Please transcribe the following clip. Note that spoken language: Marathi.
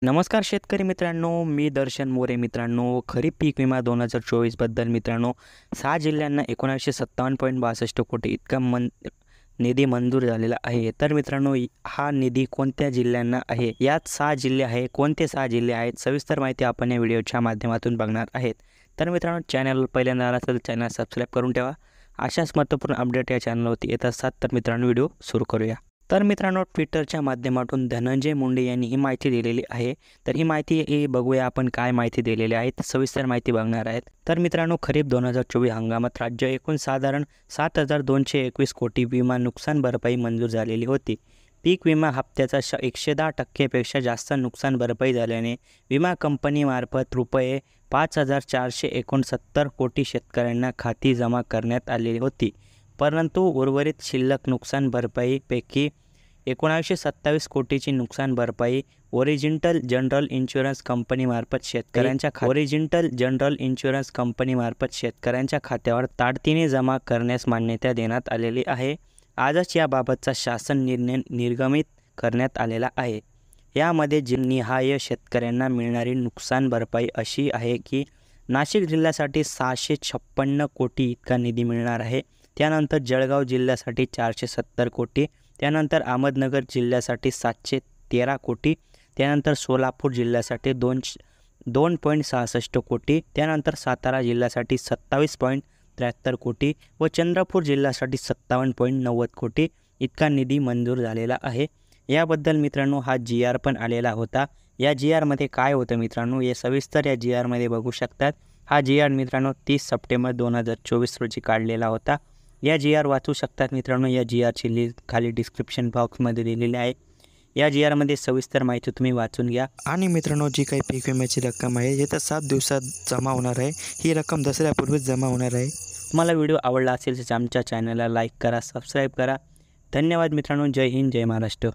नमस्कार शेतकरी मित्रांनो, मी दर्शन मोरे मित्रांनो. खरीप पीक विमा 2024 बद्दल मित्रांनो 6 जिल्ह्यांना 1957.62 कोटी इतका निधी मंजूर झालेला आहे. तर मित्रांनो हा निधी कोणत्या जिल्ह्यांना आहे, यात 6 जिल्हे आहे. कोणते 6 जिल्हे आहेत सविस्तर माहिती आपण या व्हिडिओच्या माध्यमातून बघणार आहेत. तर मित्रांनो चॅनल पहिल्यांदा आला असेल चॅनल सबस्क्राईब करून ठेवा. अशाच महत्त्वपूर्ण अपडेट या चॅनलवरती येत असतात. तर मित्रांनो व्हिडिओ सुरू करूया. तर मित्रांनो ट्विटरच्या माध्यमातून धनंजय मुंडे यांनी ही माहिती दिलेली आहे. तर ही माहिती बघूया आपण काय माहिती दिलेली आहे, सविस्तर माहिती बघणार आहेत. तर मित्रांनो खरीप 2024 हंगामात राज्य एकूण साधारण 7,221 कोटी विमा नुकसान भरपाई मंजूर झालेली होती. पीक विमा हप्त्याचा 110% जास्त नुकसान भरपाई झाल्याने विमा कंपनीमार्फत रुपये 5,469 कोटी शेतकऱ्यांना खाती जमा करण्यात आलेली होती. परंतु उर्वरित शिल्लक नुकसान भरपाईपैकी 1927 कोटीची नुकसान भरपाई ओरिजिनल जनरल इन्शुरन्स कंपनीमार्फत शेतकऱ्यांच्या खात्यावर तातडीने जमा करण्यास मान्यता देण्यात आलेली आहे. आजच याबाबतचा शासन निर्णय निर्गमित करण्यात आलेला आहे. यामध्ये जिल्हानिहाय शेतकऱ्यांना मिळणारी नुकसान भरपाई अशी आहे की नाशिक जिल्ह्यासाठी 656 कोटी इतका निधी मिळणार आहे. त्यानंतर जळगाव जिल्ह्यासाठी 470 कोटी, त्यानंतर अहमदनगर जिल्ह्यासाठी 713 कोटी, त्यानंतर सोलापूर जिल्ह्यासाठी 2.66 कोटी, त्यानंतर सातारा जिल्ह्यासाठी 27.73 कोटी व चंद्रपूर जिल्ह्यासाठी 57.90 कोटी इतका निधी मंजूर झालेला आहे. याबद्दल मित्रांनो हा GR पण आलेला होता. या GRमध्ये काय होतं मित्रांनो हे सविस्तर या GRमध्ये बघू शकतात. हा GR मित्रांनो 30 सप्टेंबर 2024 रोजी काढलेला होता. या GR वाचू शकतात मित्रांनो. या GRची लिंक खाली डिस्क्रिप्शन बॉक्समध्ये दिलेली आहे. या GRमध्ये सविस्तर माहिती तुम्ही वाचून घ्या. आणि मित्रांनो जी काही पीक विम्याची रक्कम आहे येत्या 7 दिवसात जमा होणार आहे. ही रक्कम दसऱ्यापूर्वीच जमा होणार आहे. तुम्हाला व्हिडिओ आवडला असेल तर आमच्या चॅनलला लाईक करा, सबस्क्राईब करा. धन्यवाद मित्रांनो. जय हिंद, जय महाराष्ट्र.